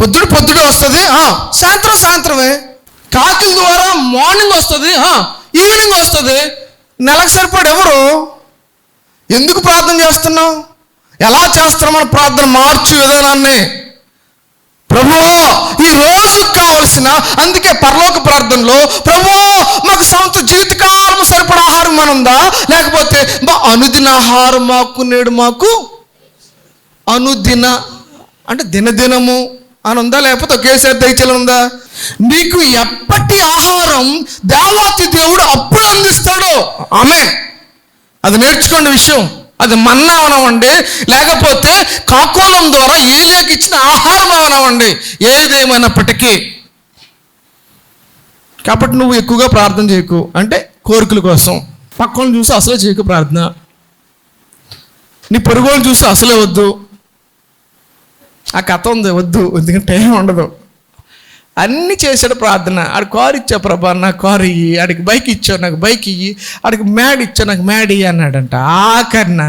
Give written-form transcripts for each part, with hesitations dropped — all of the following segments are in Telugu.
పొద్దుడు వస్తుంది, సాయంత్రమే. కాకిల ద్వారా మార్నింగ్ వస్తుంది, ఈవినింగ్ వస్తుంది. నెలకు సరిపడు ఎవరు? ఎందుకు ప్రార్థన చేస్తున్నావు? ఎలా చేస్తున్నాం మన ప్రార్థన? మార్చు విధానాన్ని. ప్రభువా ఈ రోజు కావలసిన, అందుకే పరలోక ప్రార్థనలో ప్రభువా మాకు సంవత్సరం జీవితకాలం సరిపడా ఆహారం మనుందా, లేకపోతే అనుదిన ఆహారం మాకు అనుదిన అంటే దినదినము అని ఉందా, లేకపోతే ఒకేసారి దయచేయాలి ఉందా? నీకు ఎప్పటి ఆహారం దేవాతి దేవుడు అప్పుడు అందిస్తాడు. ఆమేన్. అది నేర్చుకోండి విషయం. అది మన్నా అవనవండి, లేకపోతే కాకోలం ద్వారా ఏలియాకి ఇచ్చిన ఆహారం అవనవండి, ఏదేమైనప్పటికీ. కాబట్టి నువ్వు ఎక్కువగా ప్రార్థన చేయకు, అంటే కోరికల కోసం. పక్కన చూసి అసలే చేయకు ప్రార్థన. నీ పొరుగులను చూసి అసలే వద్దు. ఆ కథ ఉంది, వద్దు, ఎందుకంటే టైం ఉండదు. అన్నీ చేశాడు ప్రార్థన. ఆడు కారు ఇచ్చా ప్రభా, నాకు కారు ఇయ్యి. ఆడికి బైక్ ఇచ్చావు, నాకు బైక్ ఇయ్యి. ఆడికి మ్యాడ్ ఇచ్చావు, నాకు మ్యాడ్ ఇయ్యి అన్నాడంట. ఆఖరిన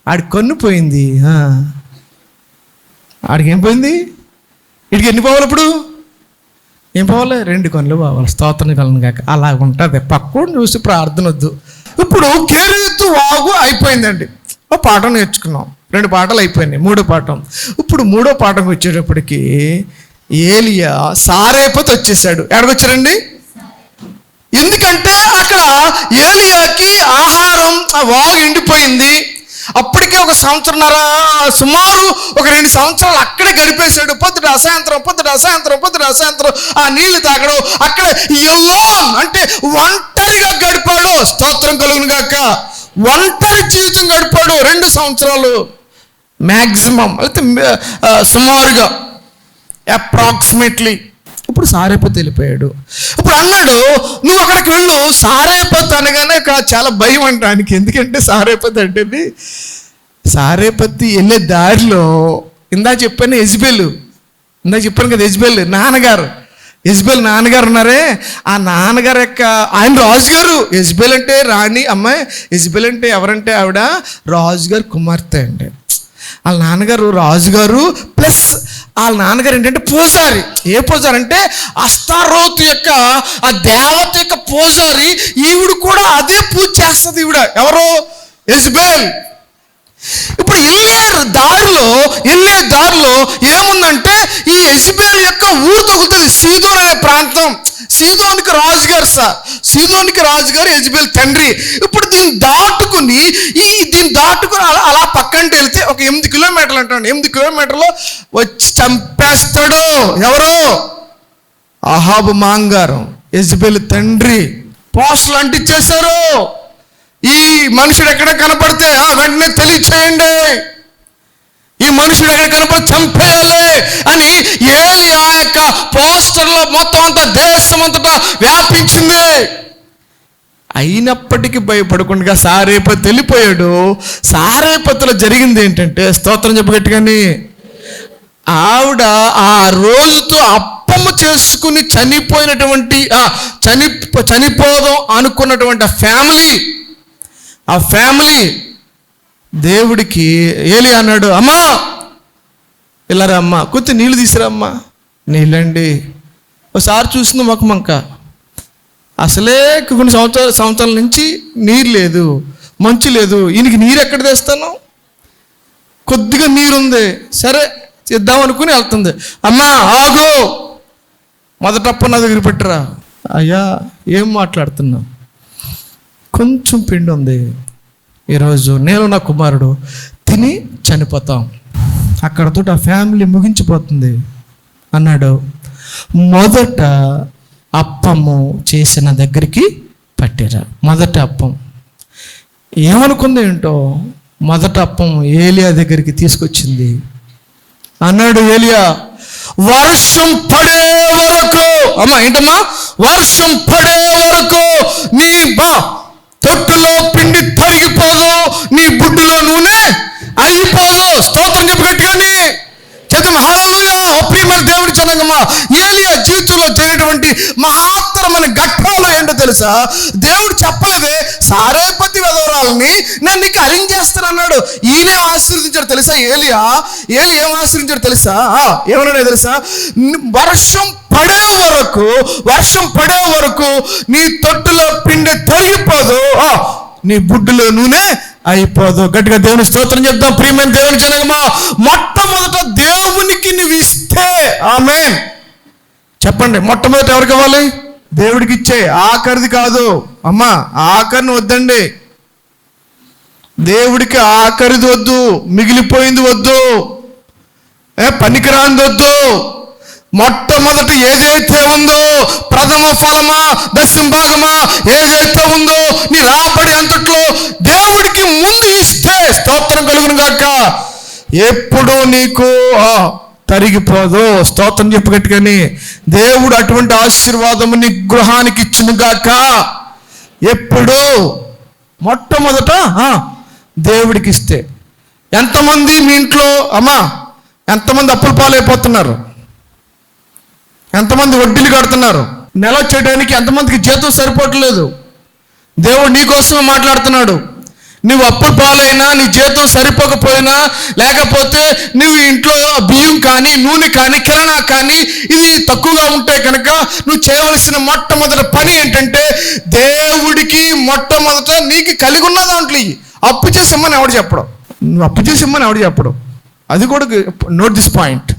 ఆడికి కన్ను పోయింది. ఆడికి ఏం పోయింది? వీడికి ఎన్ని పోవాలి ఇప్పుడు? ఏం పోవాలి? 2 కన్నులు పోవాలి. స్తోత్రం కలను కాక. అలాగ ఉంటుంది. పక్కన చూసి ప్రార్థన వద్దు. ఇప్పుడు కెరీతు వాగు అయిపోయిందండి. ఒక పాఠం నేర్చుకున్నాం. 2 పాఠాలు అయిపోయినాయి. 3వ పాఠం. ఇప్పుడు 3వ పాఠంకి వచ్చేటప్పటికి ఏలియా సారేపతి వచ్చేసాడు. ఎక్కడికొచ్చారండి? ఎందుకంటే అక్కడ ఏలియాకి ఆహారం, ఆ వాగు ఎండిపోయింది. అప్పటికే 1 సంవత్సరంన్నర, సుమారు 2 సంవత్సరాలు అక్కడే గడిపేశాడు. పొద్దుట అసాయంత్రం ఆ నీళ్లు తాగడం, అక్కడ ఎల్లోన్ అంటే ఒంటరిగా గడిపాడు. స్తోత్రం కలుగును గాక. ఒంటరి జీవితం గడిపాడు 2 సంవత్సరాలు మ్యాక్సిమం, అయితే సుమారుగా అప్రాక్సిమేట్లీ. ఇప్పుడు సారేపతి వెళ్ళిపోయాడు. ఇప్పుడు అన్నాడు, నువ్వు అక్కడికి వెళ్ళు. సారేపతి అనగానే చాలా భయం అంటానికి. ఎందుకంటే సారేపతి అంటే, సారేపతి వెళ్ళే దారిలో ఇందాక చెప్పాను కదా, యెజబెల్ నాన్నగారు, యెజబెల్ నాన్నగారు ఉన్నారే, ఆ నాన్నగారు ఆయన రాజుగారు. యెజబెల్ అంటే రాణి అమ్మాయి, యెజబెల్ అంటే ఎవరంటే ఆవిడ రాజుగారు కుమార్తె అండి. వాళ్ళ నాన్నగారు రాజుగారు, ప్లస్ వాళ్ళ నాన్నగారు ఏంటంటే పూజారి. ఏ పూజారి అంటే అష్టారోతు యొక్క ఆ దేవత యొక్క పూజారి. ఈవిడ కూడా అదే పూజ చేస్తుంది. ఈవిడ ఎవరు? యెజబెల్. ఇప్పుడు వెళ్ళే దారిలో ఏముందంటే ఈ యెజబెల్ యొక్క ఊరు తగులుతుంది. సీదోన్ అనే ప్రాంతం. సీదోనికి రాజుగారు యెజబెల్ తండ్రి. ఇప్పుడు దీన్ని దాటుకుని అలా పక్కంటే వెళ్తే ఒక 8 కిలోమీటర్లు అంటాడు. 8 కిలోమీటర్లు వచ్చి చంపేస్తాడు. ఎవరు? అహాబు మాంగారం, యెజబెల్ తండ్రి. పోస్టులు అంటించేశారు. ఈ మనుషుడు ఎక్కడ కనపడితే వెంటనే తెలియచేయండి, ఈ మనుషుడు ఎక్కడ కనపడి చంపేయాలి అని ఏలియా యొక్క పోస్టర్లో మొత్తం అంతా దేశం అంతటా వ్యాపించింది. అయినప్పటికీ భయపడకుండా సారేపతి వెళ్ళిపోయాడు. సారేపతిలో జరిగింది ఏంటంటే, స్తోత్రం చెప్పగట్టుగాని, ఆవిడ ఆ రోజుతో అప్పము చేసుకుని చనిపోదాం అనుకున్నటువంటి ఆ ఫ్యామిలీ దేవుడికి ఏలియా అన్నాడు, అమ్మా ఇలారా అమ్మా, కొంచెం నీళ్ళు తీసుకురామ్మా. నీళ్ళండి. ఒకసారి చూసింది మొక్కమంక. అసలే కొన్ని సంవత్సరాల నుంచి నీరు లేదు, మంచు లేదు. ఈయనకి నీరు ఎక్కడ తెస్తాను? కొద్దిగా నీరుంది, సరే చేద్దాం అనుకుని వెళ్తుంది. అమ్మా ఆగు, మొదటప్ప నా దగ్గర పెట్టరా. అయ్యా ఏం మాట్లాడుతున్నా? కొంచెం పిండి ఉంది, ఈరోజు నేను నా కుమారుడు తిని చనిపోతాం, అక్కడతో ఆ ఫ్యామిలీ ముగించిపోతుంది అన్నాడు. మొదట అప్పము చేసిన దగ్గరికి పట్టారా. మొదట అప్పం ఏమనుకుంది ఏంటో, మొదట అప్పం ఏలియా దగ్గరికి తీసుకొచ్చింది. అన్నాడు ఏలియా, వర్షం పడే వరకు, అమ్మా ఏంటమ్మా, వర్షం పడే వరకు నీ తొట్టులో పిండి తరిగిపోదు, నీ బుడ్డులో నూనె అయిపోదు. స్తోత్రం చెప్పి గట్టిగాని చదువు హల్లెలూయా. ప్రియమైన దేవుడి జనాంగమా, ఏలియా జీవితంలో జరిగినటువంటి మహత్తరమైన ఘట్టాలు ఏంటో తెలుసా? దేవుడు చెప్పలేదే, సారేపతి విధవరాలని నేను నీకు అరేంజ్ చేస్తాను అన్నాడు. ఈయనే ఆశీర్వదించాడు తెలుసా? ఏలియా ఏం ఆశీర్వదించాడు తెలుసా? ఏమన్నాడో తెలుసా? వర్షం పడే వరకు నీ తొట్టులో పిండి తొలగిపోదు, నీ బుడ్డులో నూనె అయిపోదు. గట్టిగా దేవుని స్తోత్రం చెప్తాం. ప్రియమైన దేవుని జనమా, మొట్టమొదట దేవునికి నువ్వు ఇస్తే, ఆమేన్ చెప్పండి. మొట్టమొదట ఎవరికి ఇవ్వాలి? దేవుడికి ఇచ్చే. ఆఖరిది కాదు అమ్మా, ఆఖరిని వద్దండి. దేవుడికి ఆఖరిది వద్దు, మిగిలిపోయింది వద్దు, పనికిరాంది వద్దు. మొట్టమొదటి ఏదైతే ఉందో, ప్రథమ ఫలమా దశమ భాగమా ఏదైతే ఉందో, నీ రాబడి అంతట్లో దేవుడికి ముందు ఇస్తే స్తోత్రం కలుగును గాక. ఎప్పుడు నీకు తరిగిపోదు. స్తోత్రం చెప్పు గట్టిగాని. దేవుడు అటువంటి ఆశీర్వాదము నీ గృహానికి ఇచ్చును గాక. ఎప్పుడు మొట్టమొదట దేవుడికి ఇస్తే. ఎంతమంది మీ ఇంట్లో అమ్మా, ఎంతమంది అప్పుల పాలైపోతున్నారు? ఎంతమంది వడ్డీలు కడుతున్నారు? నెల వచ్చేయడానికి ఎంతమందికి జీతం సరిపోవట్లేదు? దేవుడు నీకోసమే మాట్లాడుతున్నాడు. నువ్వు అప్పుల పాలైనా, నీ జీతం సరిపోకపోయినా, లేకపోతే నువ్వు ఇంట్లో బియ్యం కానీ, నూనె కానీ, కిరాణా కానీ ఇది తక్కువగా ఉంటే కనుక నువ్వు చేయవలసిన మొట్టమొదటి పని ఏంటంటే, దేవుడికి మొట్టమొదట నీకు కలిగి ఉన్న దాంట్లో అప్పు చేసి ఇమ్మని ఎవడు చెప్పడం. నువ్వు అప్పు చేసి ఇమ్మని ఎవడు చెప్పడం. అది కూడా నోట్ దిస్ పాయింట్,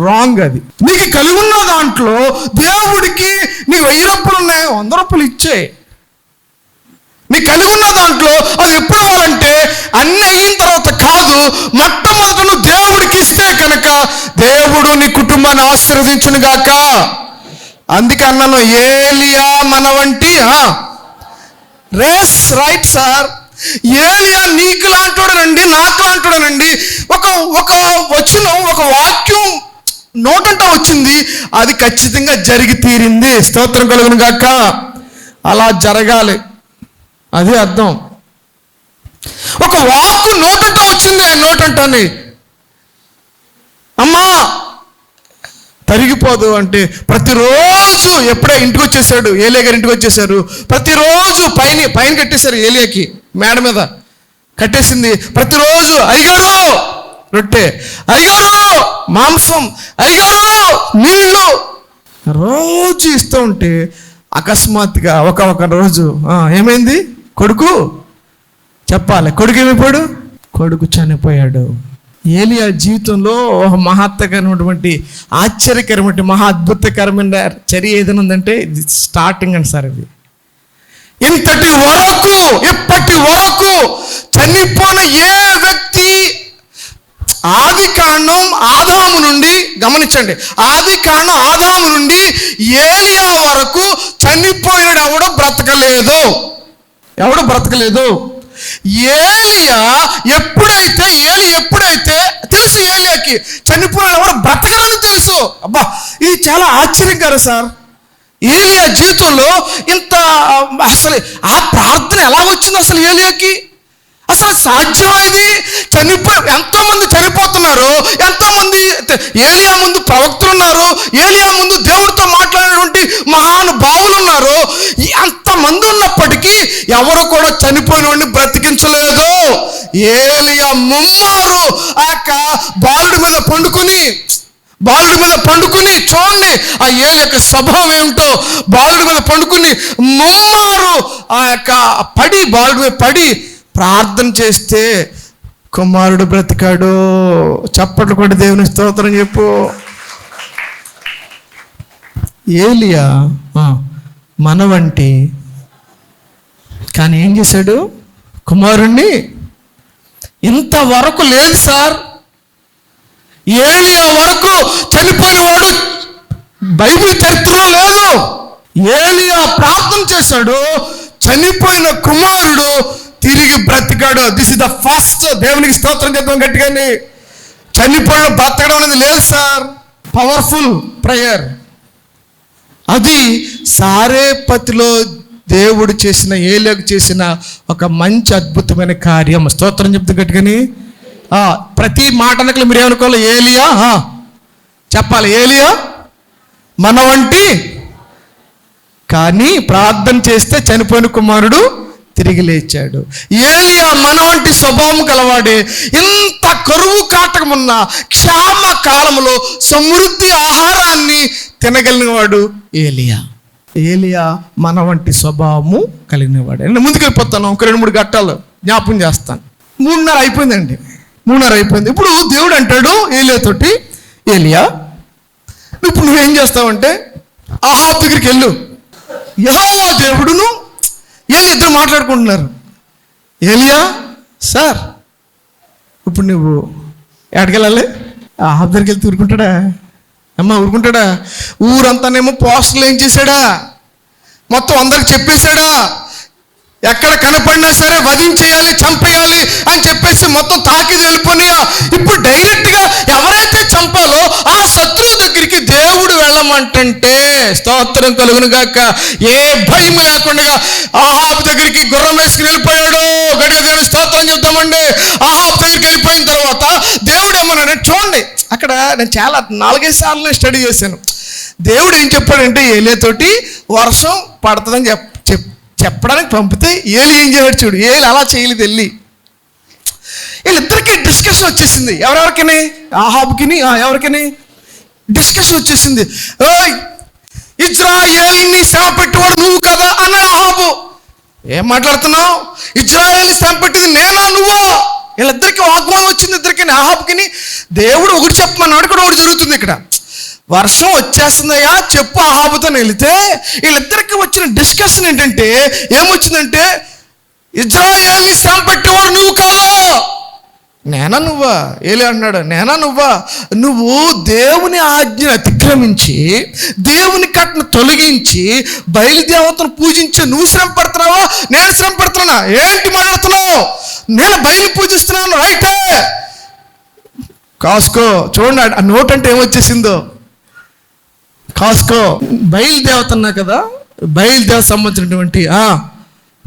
రాంగ్. అది నీకు కలిగి ఉన్న దాంట్లో దేవుడికి నీకు 1000 రూపాయలు ఉన్నాయి, 100 రూపాయలు ఇచ్చే. నీకు కలిగి ఉన్న దాంట్లో అది ఎప్పుడు ఇవ్వాలంటే అన్ని అయిన తర్వాత కాదు, మొట్టమొదట నువ్వు దేవుడికి ఇస్తే కనుక దేవుడు నీ కుటుంబాన్ని ఆశీర్వదించును గాక. అందుకే అన్నాను, ఏలియా మన వంటి రేస్ రైట్ సార్. ఏలియా నీకు లాంటోడనండి, నాకు లాంటోడనండి. ఒక వాక్యం నోటంట వచ్చింది, అది ఖచ్చితంగా జరిగి తీరింది. స్తోత్రం కలుగును గాక. అలా జరగాలి, అది అర్థం. ఒక వాక్కు నోటంట వచ్చింది, ఆయన నోటంటని అమ్మా తరిగిపోదు అంటే, ప్రతిరోజు ఎప్పుడే ఇంటికి వచ్చేసాడు, ఏలియా గారు ఇంటికి వచ్చేసారు, ప్రతిరోజు పైన కట్టేశారు. ఏలియాకి మేడ మీద కట్టేసింది. ప్రతిరోజు అయ్యగారు రొట్టె, అయ్యగారు మాంసం, అయ్యగారు నీళ్ళు రోజు ఇస్తూ ఉంటే అకస్మాత్తుగా ఒక రోజు ఏమైంది? కొడుకు చెప్పాలి, కొడుకు ఏమైపోయాడు? కొడుకు చనిపోయాడు. ఏలియా జీవితంలో మహత్తరమైనటువంటి ఆశ్చర్యకరమైన మహా అద్భుతకరమైన చర్య ఏదైనా ఉందంటే ఇది స్టార్టింగ్ అండి సార్. ఇది ఇప్పటి వరకు చనిపోయిన ఏ వ్యక్తి, ఆది కాండం ఆదాము నుండి గమనించండి, ఆది కాండం ఆదాము నుండి ఏలియా వరకు చనిపోయాడు ఎవడో బ్రతకలేదు. ఏలియా ఎప్పుడైతే తెలుసు ఏలియాకి చనిపోయిన ఎవడో బ్రతకలని తెలుసు. అబ్బా ఇది చాలా ఆశ్చర్యం కదా సార్. ఏలియా జీవితంలో ఇంత అసలు ఆ ప్రార్థన ఎలా వచ్చింది అసలు ఏలియాకి? అసలు సాధ్యమైంది? ఎంతోమంది చనిపోతున్నారు, ఎంతోమంది ఏలియా ముందు ప్రవక్తలు ఉన్నారు, ఏలియా ముందు దేవుడితో మాట్లాడేటువంటి మహానుభావులు ఉన్నారు. అంతమంది ఉన్నప్పటికీ ఎవరు కూడా చనిపోయిన వాడిని బ్రతికించలేదు. ఏలియా ముమ్మారు బాలుడి మీద పండుకుని చూడండి ఆ ఏలి యొక్క స్వభావం ఏమిటో. బాలుడి మీద పండుకుని ముమ్మారు బాలుడి మీద పడి ప్రార్థన చేస్తే కుమారుడు బ్రతికాడు. చప్పట్లు కొట్టి దేవుని స్తోత్రం చెప్పు. ఏలియా మన వంటి, కానీ ఏం చేశాడు? కుమారుణ్ణి ఇంతవరకు లేదు సార్. ఏలియా వరకు చనిపోయిన వాడు బైబిల్ చరిత్రలో లేదు. ఏలియా ప్రార్థన చేశాడు, చనిపోయిన కుమారుడు తిరిగి బ్రతికాడు. This is the first. దేవునికి స్తోత్రం చేద్దాం గట్టిగాని. చనిపోయిన బ్రతకడం అనేది లేదు సార్. Powerful prayer. అది సారేపతిలో దేవుడు చేసిన, ఏలియాకు చేసిన ఒక మంచి అద్భుతమైన కార్యం. స్తోత్రం చెప్తే గట్టిగాని. ప్రతి మాట అనకలు మీరు ఏమనుకోవాలి? ఏలియా చెప్పాలి. ఏలియా మన వంటి, కానీ ప్రార్థన చేస్తే చనిపోయిన కుమారుడు తిరిగి లేచాడు. ఏలియా మన వంటి స్వభావం గలవాడే. ఇంత కరువు కాటకమున్న క్షామ కాలంలో సమృద్ధి ఆహారాన్ని తినగలిగినవాడు ఏలియా. ఏలియా మన వంటి స్వభావము కలిగినవాడు. నేను ముందుకు వెళ్ళిపోతాను. ఒక 2-3 ఘట్టాలు జ్ఞాపకం చేస్తాను. 3:30 అయిపోయిందండి. 3:30 అయిపోయింది. ఇప్పుడు దేవుడు అంటాడు ఏలియాతోటి, ఏలియా ఇప్పుడు నువ్వేం చేస్తావంటే ఆహాబు దగ్గరికి వెళ్ళు. యెహోవా దేవుడును ఏలియా ఇద్దరు మాట్లాడుకుంటున్నారు. ఏలియా సార్ ఇప్పుడు నువ్వు ఎక్కడికెళ్ళాలి? ఆహాబు దగ్గరికి వెళ్తే ఊరుకుంటాడా? ఊరుకుంటాడా? ఊరంతానేమో పోస్టర్లు ఏం చేశాడా? మొత్తం అందరికి చెప్పేశాడా? ఎక్కడ కనపడినా సరే వధించేయాలి, చంపేయాలి అని చెప్పేసి మొత్తం తాకిది వెళ్ళిపోయినా. ఇప్పుడు డైరెక్ట్గా ఎవరైతే చంపాలో ఆ శత్రువు దగ్గరికి దేవుడు వెళ్ళమంటే స్తోత్రం కలుగును గాక. ఏ భయం లేకుండా ఆహాబు దగ్గరికి గుర్రం వేసుకుని వెళ్ళిపోయాడు. గడిగ దేవుని స్తోత్రం చెప్తామండి. ఆహాబు దగ్గరికి వెళ్ళిపోయిన తర్వాత దేవుడు ఏమన్నాడు చూడండి. అక్కడ నేను చాలా 4-5 సార్లు స్టడీ చేశాను. దేవుడు ఏం చెప్పాడంటే ఏలియాతోటి వర్షం పడుతుందని చెప్పడానికి పంపితే ఏలి ఏం చేశాడు చూడు. ఏలి అలా చేయలేదు. వెళ్ళి వీళ్ళిద్దరికీ డిస్కషన్ వచ్చేసింది. ఎవరెవరికని? ఆహాబుకిని ఎవరికని డిస్కషన్ వచ్చేసింది. ఓయ్ ఇజ్రాయేలుని శ్రమ పెట్టేవాడు నువ్వు కదా అన్నాడు ఆహాబు. ఏం మాట్లాడుతున్నావు? ఇజ్రాయేలుని శ్రమ పెట్టింది నేనా నువ్వా? వీళ్ళిద్దరికి వాగ్వాదం వచ్చింది. ఇద్దరికి ఆహాబుకిని. దేవుడు ఒకటి చెప్పమన్నాడు, కూడా ఒకటి జరుగుతుంది. ఇక్కడ వర్షం వచ్చేస్తుందయ్యా చెప్పు ఆహాబుతో వెళితే వీళ్ళిద్దరికి వచ్చిన డిస్కషన్ ఏంటంటే ఏమొచ్చిందంటే ఇజ్రాయేలుని శ్రమ పెట్టేవాడు నువ్వు కాదు. నేనా నువ్వా? ఏలి అన్నాడు నేనా నువ్వా? నువ్వు దేవుని ఆజ్ఞను అతిక్రమించి దేవుని కట్టను తొలగించి బయలుదేవతను పూజించి నువ్వు శ్రమ పడుతున్నావా? నేను శ్రమ పడుతున్నా? ఏంటి మాట్లాడుతున్నావు? నేను బయలు పూజిస్తున్నాను. రైటే కాసుకో. చూడండి ఆ నోట్ అంటే ఏమొచ్చేసిందో. కాసుకో. బయలుదేవత అన్నా కదా, బయలుదేవత సంబంధించినటువంటి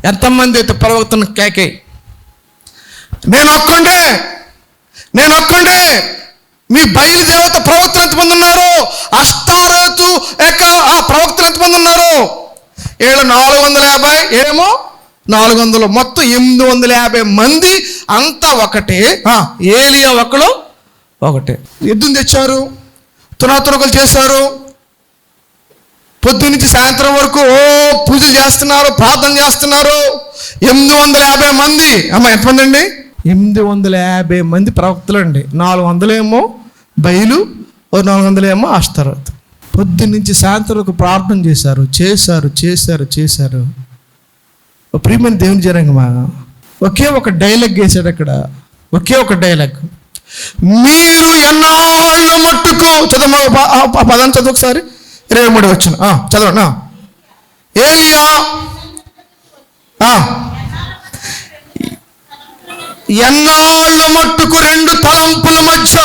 ఎంతమంది అయితే ప్రవక్తను కేకే నేను ఒక్కండే మీ బయలుదేవత ప్రవక్తలు ఎంతమంది ఉన్నారు? అష్టారోతు యొక్క ప్రవక్తలు ఎంతమంది ఉన్నారు? 450 ఏమో 400 మొత్తం 850 మంది అంతా ఒకటే. ఏలియా ఒకటే. యుద్ధం తెచ్చారు, తునాతునకలు చేశారు. పొద్దున్నుంచి సాయంత్రం వరకు పూజలు చేస్తున్నారు, ప్రార్థన చేస్తున్నారు. 850 మంది. ఎంతమంది అండి? 850 మంది ప్రవక్తలు అండి. 400 ఏమో బయలు, 400 ఏమో అష్టారోతు. పొద్దున్నుంచి సాయంత్రం వరకు ప్రార్థన చేశారు. ప్రియమైన దేవుని జనంగమా, ఒకే ఒక డైలాగ్ వేశాడు అక్కడ. ఒకే ఒక డైలాగ్. మీరు ఎన్నాళ్ళ మట్టుకు చదవ ఆ పదాన్ని చదువు ఒకసారి. 23 వచ్చిన చదవండి. ఏలియా ఎన్నాళ్ళ మట్టుకు 2 తలంపుల మధ్య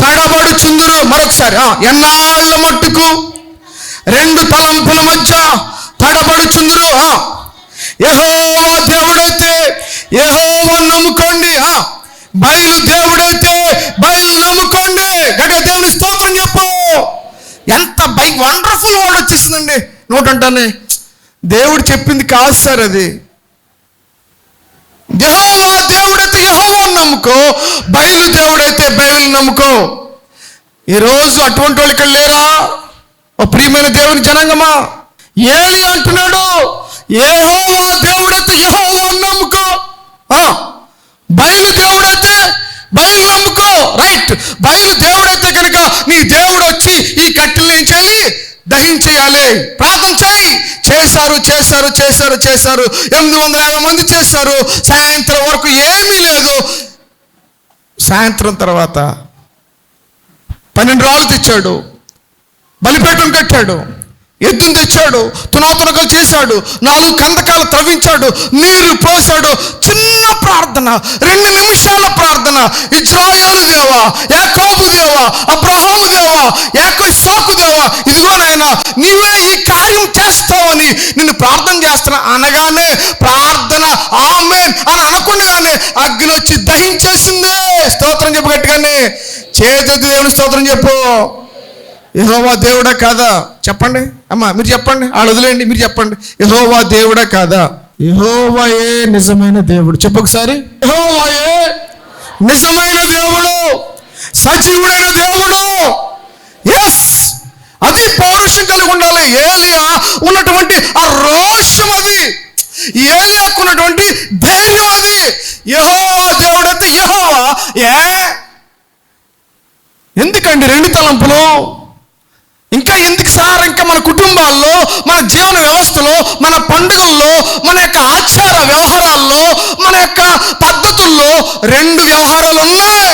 తడబడుచుందురు. మరొకసారి ఎన్నాళ్ళ మట్టుకు 2 తలంపుల మధ్య తడబడుచుందురు. యెహోవా దేవుడైతే యెహోవా నమ్ముకోండి. బయలు దేవుడైతే బయలు నమ్ముకోండి. గట్టిగా దేవుని స్తోత్రం చెప్పు. ఎంత వండర్ఫుల్ వర్డ్ వచ్చేసిందండి నోటంటానే. దేవుడు చెప్పింది కాదు సార్ అది. యెహోవా దేవుడైతే యెహోవా నమ్ముకో, బయలు దేవుడైతే బయలు నమ్ముకో. ఈరోజు అటువంటి వాళ్ళు ఇక్కడ లేరా? ఓ ప్రియమైన దేవుని జనాంగమా, ఏలి అంటున్నాడు యెహోవా దేవుడైతే యెహోవా నమ్ముకో, బయలు దేవుడైతే బయలు నమ్ముకో. రైట్. బయలు దేవుడైతే కనుక నీ దేవుడు వచ్చి ఈ కట్టెలు ఏం చేయాలి? దహించేయాలి. ప్రార్థన చేశారు. 850 మంది చేశారు. సాయంత్రం వరకు ఏమీ లేదు. సాయంత్రం తర్వాత 12 రాళ్ళు తెచ్చాడు, బలిపీఠం కట్టాడు, ఎద్దును తెచ్చాడు, తునాతునకలు చేశాడు, 4 కందకాలు త్రవ్వించాడు, నీరు పోసాడు. చిన్న ప్రార్థన, 2 నిమిషాల ప్రార్థన. ఇజ్రాయేలు దేవా, యాకోబు దేవా, అబ్రహాము దేవా, ఇస్సాకు దేవా, ఇదిగో నాయన నీవే ఈ కార్యం చేస్తావని నిన్ను ప్రార్థన చేస్తున్నా అనగానే ప్రార్థన ఆమేన్ అని అనకుండానే అగ్ని వచ్చి దహించేసింది. స్తోత్రం చెప్పి గట్టిగానే చేతులెత్తి దేవుని స్తోత్రం చెప్పు. యెహోవా దేవుడా కాదా? చెప్పండి అమ్మా, మీరు చెప్పండి. వాళ్ళు వదిలేయండి, మీరు చెప్పండి. యెహోవా దేవుడా కాదా? యెహోవాయే నిజమైన దేవుడు. చెప్పు ఒకసారి. యెహోవాయే నిజమైన దేవుడు, సజీవుడైన దేవుడు. ఎస్, అది పౌరుషం కలిగి ఉండాలి. ఏలియా ఉన్నటువంటి ఆ రోషం, అది ఏలియాకు ఉన్నటువంటి ధైర్యం, అది. యెహోవా దేవుడైతే యెహోవా ఎందుకండి రెండు తలంపులు? ఇంకా ఎందుకు సార్? ఇంకా మన కుటుంబాల్లో, మన జీవన వ్యవస్థలో, మన పండుగల్లో, మన యొక్క ఆచార వ్యవహారాల్లో, మన యొక్క పద్ధతుల్లో రెండు వ్యవహారాలు ఉన్నాయి.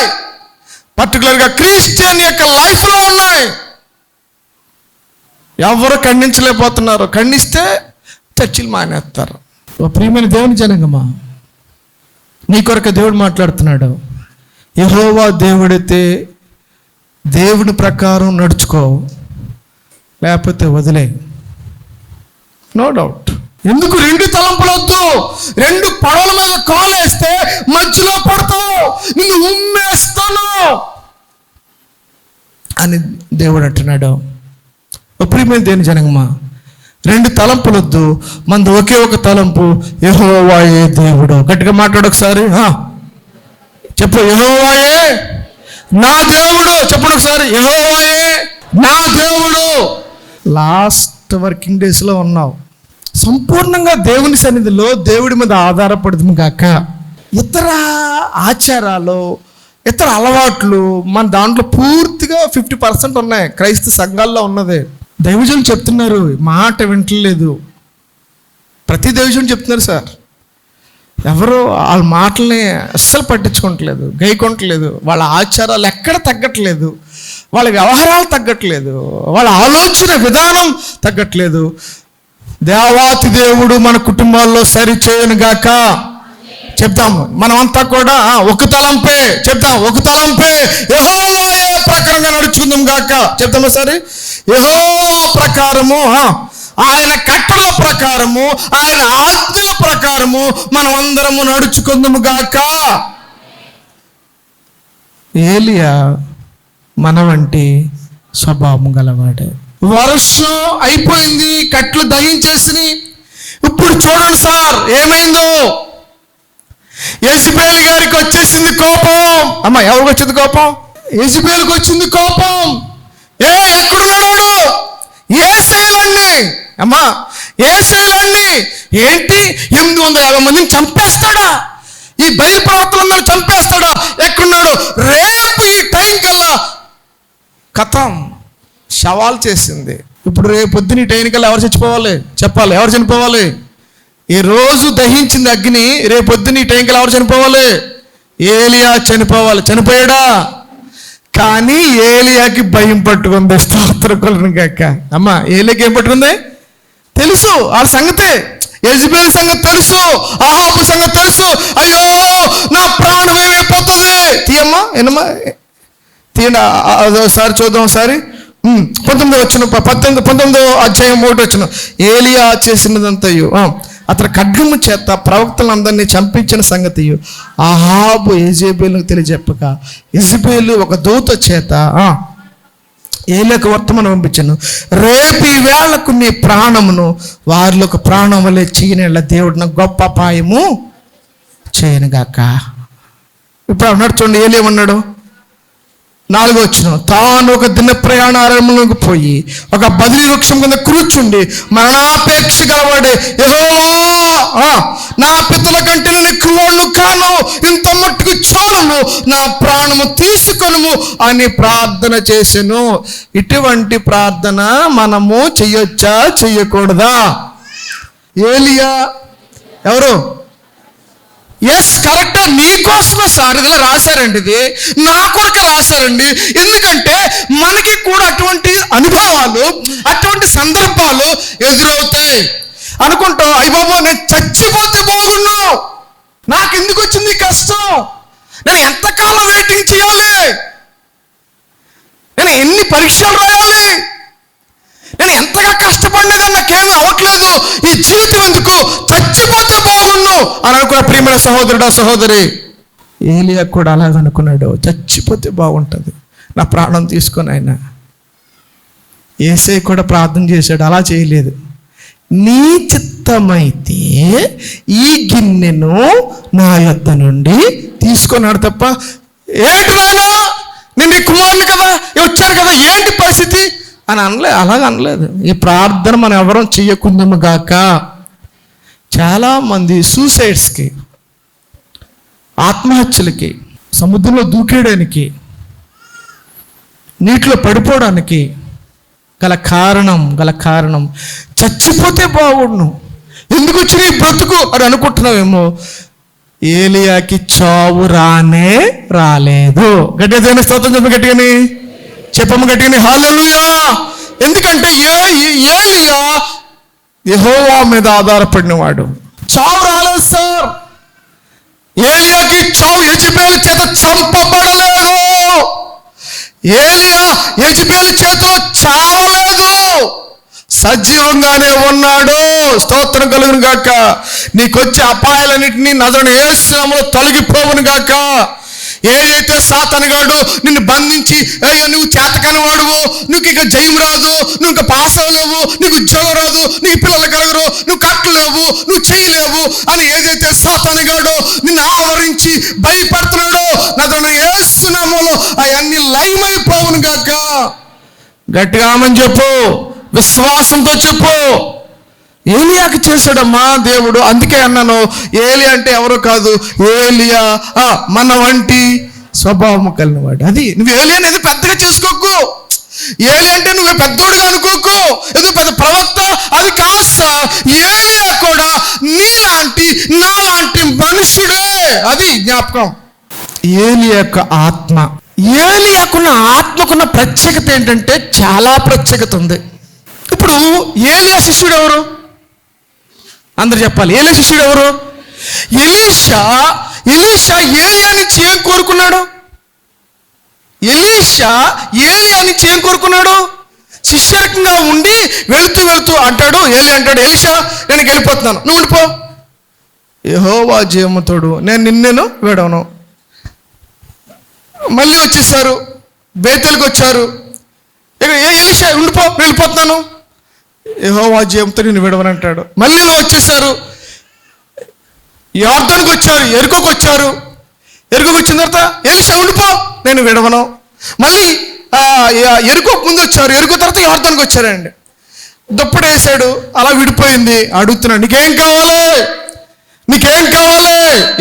పర్టికులర్గా క్రిస్టియన్ యొక్క లైఫ్లో ఉన్నాయి. ఎవరు ఖండించలేకపోతున్నారు. ఖండిస్తే చర్చిలు మానేస్తారు. ఓ ప్రియమైన దేవుని జనంగమా, నీ కొరకు దేవుడు మాట్లాడుతున్నాడు. యెహోవా దేవుడైతే దేవుని ప్రకారం నడుచుకో, లేకపోతే వదిలే. No doubt. ఎందుకు రెండు తలంపులు వద్దు? రెండు పడవల మీద కాలేస్తే మధ్యలో పడతావు, నిన్ను ఉమ్మేస్తాను అని దేవుడు అంటున్నాడు. ప్రియమైన దేవుని జనంగమా, రెండు తలంపులు వద్దు, మనది ఒకే ఒక తలంపు. యెహోవాయే దేవుడు. గట్టిగా మాట్లాడు ఒకసారి. చెప్పు, యెహోవాయే నా దేవుడు. చెప్పండి ఒకసారి, యెహోవాయే నా దేవుడు. లాస్ట్ వర్కింగ్ డేస్లో ఉన్నావు. సంపూర్ణంగా దేవుని సన్నిధిలో దేవుడి మీద ఆధారపడుతుంది కాక ఇతర ఆచారాలు, ఇతర అలవాట్లు మన దాంట్లో పూర్తిగా 50% ఉన్నాయి. క్రైస్తవ సంఘాల్లో ఉన్నదే. దైవజనులు చెప్తున్నారు, మాట వింటలేదు. ప్రతి దైవజనులు చెప్తున్నారు సార్, ఎవరు వాళ్ళ మాటల్ని అస్సలు పట్టించుకోవట్లేదు, గైకొనట్లేదు. వాళ్ళ ఆచారాలు ఎక్కడ తగ్గట్లేదు, వాళ్ళ వ్యవహారాలు తగ్గట్లేదు, వాళ్ళ ఆలోచన విధానం తగ్గట్లేదు. దేవాతి దేవుడు మన కుటుంబాల్లో సరిచేయను గాక. చెప్తాము మనమంతా కూడా ఒక తలంపే. చెప్తాం, ఒక తలంపే. యెహోవాయే ప్రకారంగా నడుచుకుందాం గాక. చెప్తామా సరే? యెహోవా ప్రకారము, ఆయన కట్టడల ప్రకారము, ఆయన ఆజ్ఞల ప్రకారము మనం అందరము నడుచుకుందాము గాక. ఏలియా మన వంటి స్వభావం గలవాడే. వర్షం అయిపోయింది, కట్లు దహించేసి. ఇప్పుడు చూడండి సార్ ఏమైందో. యెజబెల్ గారికి వచ్చేసింది కోపం. అమ్మా, ఎవరికి వచ్చింది కోపం? యెజబెల్కి వచ్చింది కోపం. ఎక్కడున్నాడు? యేసేయులన్నీ. అమ్మా, యేసేయులన్నీ ఏంటి 850 మందిని చంపేస్తాడా? ఈ బయలు ప్రవక్తలందరూ చంపేస్తాడా? ఎక్కడున్నాడు? రేపు ఈ టైం కల్లా కథం శవాలు చేసింది. ఇప్పుడు రేపు పొద్దున ఈ టైం కల్లా ఎవరు చచ్చిపోవాలి? చెప్పాలి, ఎవరు చనిపోవాలి? ఈ రోజు దహించింది అగ్ని, రేపు పొద్దున ఈ టైం కల్లా ఎవరు చనిపోవాలి? ఏలియా చనిపోవాలి. చనిపోయాడా? కానీ ఏలియాకి భయం పట్టుకుంది. స్తోత్రం కలుగును గాక. అమ్మా, ఏలియాకి ఏం పట్టుకుంది? తెలుసు ఆ సంగతే. యెజబెల్ సంగతి తెలుసు, అహాబు సంగతి తెలుసు. అయ్యో, నా ప్రాణం ఏమైపోతుంది. తీయమ్మా, ఏనమ్మా, తీయండి ఒకసారి చూద్దాం. ఒకసారి 19వ అధ్యాయం 1 వచనం. ఏలియా చేసినదంతయు అతని ఖడ్గము చేత ప్రవక్తలందరినీ చంపించిన సంగతియు అహాబు యెజబెలుకు తెలియజెప్పక, యెజబెలు ఒక దూత చేత ఏలియాకు వర్తమానం పంపించాను. రేపు ఈ వేళకు నీ ప్రాణమును వారిలో ఒక ప్రాణం వల్లే చేయనేళ్ళ దేవుడు నాకు గొప్ప అపాయము చేయనుగాక. ఇప్పుడు అన్నాడు చూడండి, ఏలేమన్నాడు? 4వ వచనం. తాను ఒక దిన ప్రయాణారంలోకి పోయి ఒక బదిలీ వృక్షం కింద కూర్చుండి మరణాపేక్ష గలవాడే, యెహోవా, నా పితల కంటే నేను క్రూరుడు కాను, ఇంత మట్టుకు చాలును, నా ప్రాణము తీసుకొనుము అని ప్రార్థన చేసెను. ఇటువంటి ప్రార్థన మనము చెయ్యొచ్చా, చెయ్యకూడదా? ఏలియా ఎవరు? ఎస్, కరెక్టే. నీకోసమే సార్ ఇదిలా రాశారండి, ఇది నా కొరకు రాశారండి. ఎందుకంటే మనకి కూడా అటువంటి అనుభవాలు, అటువంటి సందర్భాలు ఎదురవుతాయి. అనుకుంటాం, అయ్య బాబు నేను చచ్చిపోతే బాగున్నా, నాకు ఎందుకు వచ్చింది కష్టం, నేను ఎంతకాలం వెయిటింగ్ చేయాలి, నేను ఎన్ని పరీక్షలు రాయాలి, నేను ఎంతగా కష్టపడినదని నాకేమీ అవట్లేదు, ఈ జీవితం ఎందుకు, చచ్చిపోతే బాగున్ను అని అనుకున్న ప్రియమైన సహోదరుడా, సహోదరి, ఏలియా కూడా అలాగ అనుకున్నాడు. చచ్చిపోతే బాగుంటుంది, నా ప్రాణం తీసుకొని ఆయన. యేసయ్య కూడా ప్రార్థన చేశాడు, అలా చేయలేదు. నీ చిత్తమైతే ఈ గిన్నెను నా యొద్ద నుండి తీసుకున్నాడు తప్ప, ఏంటి నాయనా నేను నీ కుమారుని కదా, వచ్చాను కదా, ఏంటి పరిస్థితి అని అలాగ అనలేదు. ఈ ప్రార్థన మనం ఎవరం చెయ్యకుందాము గాక. చాలామంది సూసైడ్స్కి, ఆత్మహత్యలకి, సముద్రంలో దూకేయడానికి, నీటిలో పడిపోవడానికి గల కారణం చచ్చిపోతే బాగుండు, ఎందుకు వచ్చి నీ బ్రతుకు అని అనుకుంటున్నావేమో. ఏలియాకి చావు రాలేదు. గట్టిగా దేని స్తోత్రం చెప్పు, గట్టిగాని చెప్పమ్మ, గట్టిగాని హల్లెలూయా. ఎందుకంటే ఏలియా యెహోవా మీద ఆధారపడినవాడు. చావు రాలేదు సార్. ఏలియాకి చావు యెజెబెలు చేత చంపబడలేదు. ఏలియా యెజెబెలు చేతిలో చావలేదు, సజీవంగానే ఉన్నాడు. స్తోత్రం కలుగును గాక. నీకొచ్చే అపాయాలన్నింటినీ నజరుడైన యేసు నామములో తొలగిపోవును గాక. ఏదైతే సాతానుగాడు నిన్ను బంధించి, అయ్యో నువ్వు చేతకాని వాడువు, నువ్వు ఇక జయం రాదు, నువ్వు ఇంకా పాస్ అవ్వలేవు, నీకు ఉద్యోగం రాదు, నీకు పిల్లలు కలగరు, నువ్వు కట్టలేవు, నువ్వు చేయలేవు అని ఏదైతే సాతానుగాడు నిన్ను ఆవరించి భయపడుతున్నాడో నజరుడైన యేసు నామములో అవన్నీ లయమైపోవును గాక. గట్టిగా ఆమని చెప్పు, విశ్వాసంతో చెప్పు. ఏలియాకి చేశాడమ్మా దేవుడు. అందుకే అన్నాను, ఏలియా అంటే ఎవరో కాదు, ఏలియా మన వంటి స్వభావం కలిగినవాడు. అది నువ్వు ఏలియా అనేది పెద్దగా చేసుకోకు. ఏలియా అంటే నువ్వు పెద్దోడుగా అనుకోకు, ఏదో పెద్ద ప్రవక్త, అది కాదు సార్. ఏలియా కూడా నీలాంటి నాలాంటి మనుషుడే. అది జ్ఞాపకం. ఏలియా యొక్క ఆత్మ, ఏలియాకున్న ఆత్మకున్న ప్రత్యేకత ఏంటంటే చాలా ప్రత్యేకత ఉంది. ఇప్పుడు ఏలియా శిష్యుడు ఎవరు? అందరు చెప్పాలి. ఏలియా శిష్యుడు ఎవరు? ఎలీషా ఏలియా నుంచి ఏం కోరుకున్నాడు? ఎలీషా ఏలియా నుంచి ఏం కోరుకున్నాడు? శిష్యరకంగా ఉండి వెళుతూ అంటాడు, ఏలియా అంటాడు, ఎలీషా నేను వెళ్ళిపోతున్నాను, నువ్వు ఉండిపో. యెహోవా జీవముతోడు, నేను నిన్నేను విడవను. మళ్ళీ వచ్చేసారు, బేతేలుకి వచ్చారు. ఎలీషా ఉండిపో, వెళ్ళిపోతున్నాను. యెహోవా జీవంతో నేను విడవనంటాడు. మళ్ళీ వచ్చేసారు, యోర్దానుకి వచ్చారు, ఎరుకోకి వచ్చారు. ఎరుకోకి వచ్చిన తర్వాత ఎలీషా ఉండిపో, నేను విడవను. మళ్ళీ ఎరుకోకు ముందు వచ్చారు, ఎరుకో తర్వాత యోర్దానుకి వచ్చారండి. దుప్పటి వేసాడు, అలా విడిపోయింది. అడుగుతున్నాడు, నీకేం కావాలి?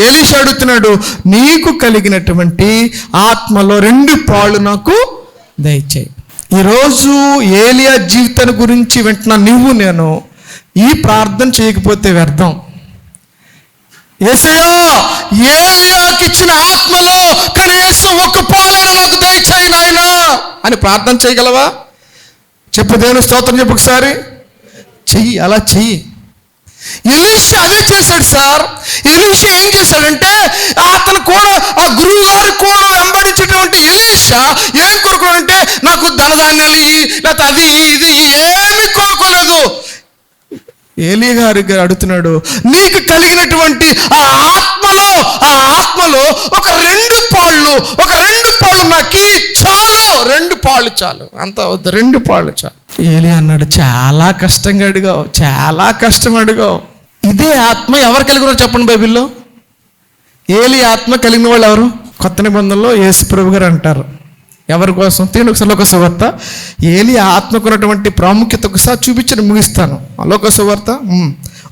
ఎలీషా అడుగుతున్నాడు, నీకు కలిగినటువంటి ఆత్మలో 2 పాళ్ళు నాకు దయచేయి. ఈరోజు ఏలియా జీవితాన్ని గురించి వింటున్నా నువ్వు నేను ఈ ప్రార్థన చేయకపోతే వ్యర్థం. యేసయ్యా ఏలియాకి ఇచ్చిన ఆత్మలో కనీసం 1 పాలైన నాకు దయచేయి నాయనా అని ప్రార్థన చేయగలవా? చెప్పు, దేవుని స్తోత్రం చెప్పు ఒకసారి. చెయ్యి, అలా చెయ్యి. ఎలీషా అదే చేశాడు సార్. ఎలీషా ఏం చేశాడంటే, అతను కూడా ఆ గురువు గారు కూడా వెంబడించేటువంటి ఎలీషా ఏం కోరుకున్నాడంటే, నాకు ధనధాన్యాలు లేకపోతే అది ఇది ఏమీ కోరుకోలేదు. ఏలీ గారు అడుగుతున్నాడు, నీకు కలిగినటువంటి ఆ ఆత్మలో ఒక 2 పాళ్ళు నాకు చాలు, 2 పాళ్ళు చాలు, అంత వద్దు, 2 పాళ్ళు చాలు. ఏలీ అన్నాడు, చాలా కష్టంగా అడిగావు, చాలా కష్టం అడిగావు. ఇదే ఆత్మ ఎవరు కలిగి ఉన్నారు చెప్పండి బైబిల్లో? ఏలీ ఆత్మ కలిగిన వాళ్ళు ఎవరు? కొత్త నిబంధనలో యేసు ప్రభు గారు అంటారు. ఎవరి కోసం? తీయండి ఒకసారి లోక సువార్త. ఏలీ ఆత్మకు ఉన్నటువంటి ప్రాముఖ్యత ఒకసారి చూపించి ముగిస్తాను. లోక సువార్త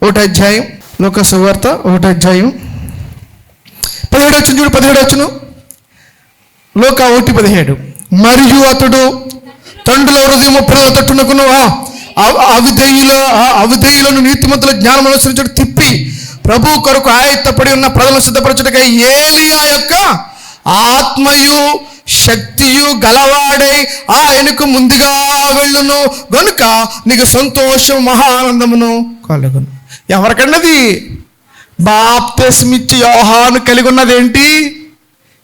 1వ అధ్యాయం, లోక సువార్త 1వ అధ్యాయం 17 వచ్చిన చూడు, 17 వచ్చును. లోక 1:17. మరియు అతడు తండ్రుల హృదయము పిల్లల తట్టునకును అవిధేయులను నీతిమంతుల జ్ఞానం అనుసరించడం తిప్పి ప్రభు కొరకు ఆయత్తపడి ఉన్న ప్రజలను సిద్ధపరచుటకై ఏలియా యొక్క ఆత్మయు శక్తియు గలవాడై ఆయనకు ముందుగా వెళ్ళును గనుక నీకు సంతోషం మహానందమును కలుగును. ఎవరికన్నది? బాప్తిస్మిచ్చి యోహాను కలిగి ఉన్నదేంటి?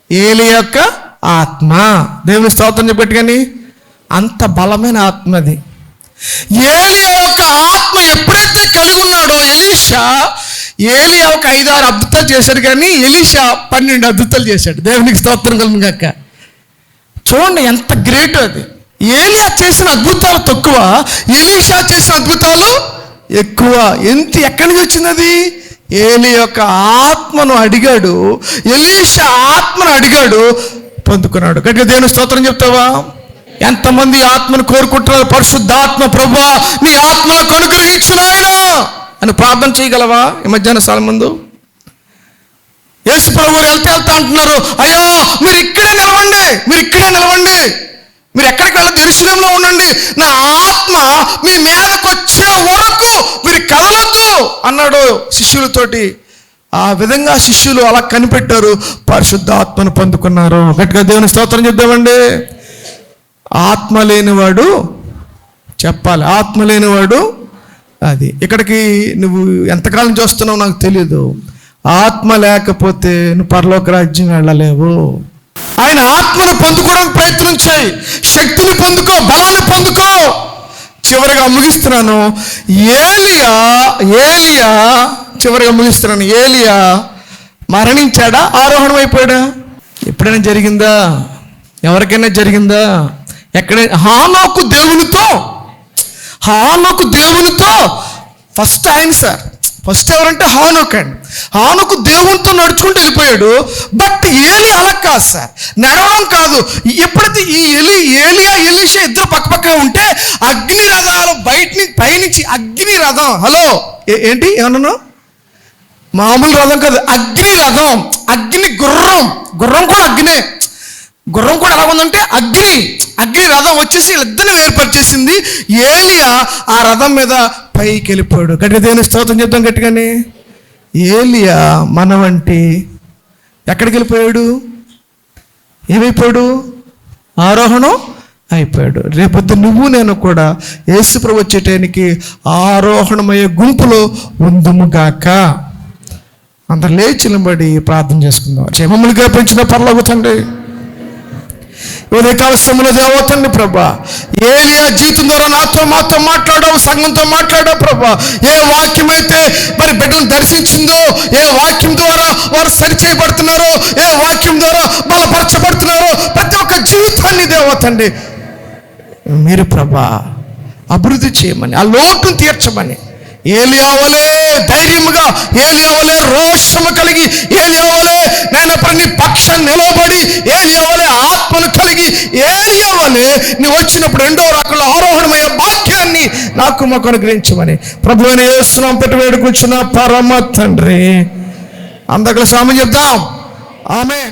ఏలియా యొక్క ఆత్మ. దేవుని స్తోత్రం చెప్పేట్టు. కానీ అంత బలమైన ఆత్మ అది. ఏలియా యొక్క ఆత్మ ఎప్పుడైతే కలిగి ఉన్నాడో ఎలీషా, ఏలియా ఒక 5-6 అద్భుతాలు చేశాడు, కానీ ఎలీషా 12 అద్భుతాలు చేశాడు. దేవునికి స్తోత్రం కలుగును గాక. చూడండి ఎంత గ్రేట్ అది. ఏలియా చేసిన అద్భుతాలు తక్కువ, ఎలీషా చేసిన అద్భుతాలు ఎక్కువ. ఎక్కడి నుంచి వచ్చింది అది? ఏలి యొక్క ఆత్మను అడిగాడు, ఎలీషా ఆత్మను అడిగాడు, పొందుకున్నాడు. గట్టిగా దేవుని స్తోత్రం చెప్తావా? ఎంతమంది ఆత్మను కోరుకుంటున్నారు? పరిశుద్ధాత్మ ప్రభువా నీ ఆత్మను అనుగ్రహించు నాయనా అని ప్రార్థన చేయగలవా? ఈ మధ్యాహ్న సాయం ముందు యేసు ప్రభువు వెళ్తే అంటున్నారు, అయ్యా మీరు ఇక్కడే నిలవండి, మీరు ఎక్కడికి వెళ్ళదు, యెరూషలేములో ఉండండి, నా ఆత్మ మీ మీదకి వచ్చే వరకు మీరు కదలొద్దు అన్నాడు శిష్యులతోటి. ఆ విధంగా శిష్యులు అలా కనిపెట్టారు, పరిశుద్ధాత్మను పొందుకున్నారు. గట్టిగా దేవుని స్తోత్రం చెప్దామండి. ఆత్మ లేనివాడు చెప్పాలి, ఆత్మ లేనివాడు అది. ఇక్కడికి నువ్వు ఎంతకాలం చూస్తున్నావు నాకు తెలియదు. ఆత్మ లేకపోతే నువ్వు పరలోక రాజ్యం వెళ్ళలేవు. ఆయన ఆత్మను పొందుకోవడానికి ప్రయత్నం చేయి, శక్తిని పొందుకో, బలాన్ని పొందుకో. చివరిగా ముగిస్తున్నాను. ఏలియా మరణించాడా, ఆరోహణం అయిపోయాడా? ఎప్పుడైనా జరిగిందా? ఎవరికైనా జరిగిందా? ఎక్కడైనా? హానోకు దేవునితో ఫస్ట్ ఆయన సార్. ఫస్ట్ ఎవరంటే హానోక్ అండి. హానోకు దేవునితో నడుచుకుంటూ వెళ్ళిపోయాడు. బట్ ఏలి అలా కాదు సార్, నడవడం కాదు. ఎప్పుడైతే ఈ ఏలియా ఎలీషా ఇద్దరు పక్కపక్క ఉంటే అగ్ని రథాలు పైనుంచి అగ్ని రథం, హలో ఏంటి ఏమన్నాను? మామూలు రథం కాదు, అగ్ని రథం, అగ్ని గుర్రం కూడా అగ్నే. గుర్రం కూడా ఎలా ఉందంటే అగ్ని రథం వచ్చేసి వీళ్ళిద్దరిని ఏర్పరిచేసింది. ఏలియా ఆ రథం మీద పైకి వెళ్ళిపోయాడు. గట్టిగా దేవుని స్తోత్రం చెప్తాం గట్టిగానే. ఏలియా మన వంటి ఎక్కడికి వెళ్ళిపోయాడు? ఏమైపోయాడు? ఆరోహణం అయిపోయాడు. రేపొద్దు నువ్వు నేను కూడా యేసు ప్రభు వచ్చేటానికి ఆరోహణమయ్యే గుంపులో ఉందుముగాక. అందరు లేచి నిలబడి ప్రార్థన చేసుకుందాం. క్షేమములుగా పెంచిన పరలోక తండ్రి, ఉదయకాల సమయంలో దేవతండి ప్రభా, ఏలియా జీవితం ద్వారా మాతో మాట్లాడావు, సంఘంతో మాట్లాడావు ప్రభా. ఏ వాక్యం అయితే మరి బిడ్డను దర్శించిందో, ఏ వాక్యం ద్వారా వారు సరిచేయబడుతున్నారో, ఏ వాక్యం ద్వారా బలపరచబడుతున్నారో, ప్రతి ఒక్క జీవితాన్ని దేవతండి మీరు ప్రభా అభివృద్ధి చేయమని, ఆ లోటును తీర్చమని, ఏలియా వలే ధైర్యముగా, ఏలియా వలే రోషము కలిగి, ఏలియా వలే నేను నీ పక్షాన్ని నిలబడి, ఏలియా వలే ఆత్మను కలిగి, ఏలియా వలే నువ్వు వచ్చినప్పుడు రెండో రకంలో ఆరోహణమయ్యే భాగ్యాన్ని నాకు మాకు అనుగ్రహించమని ప్రభువైన యేసు నామమున పెట్టి వేడుకొచ్చున్న పరమ తండ్రి. అందరికీ సామె చెప్దాం. ఆమేన్.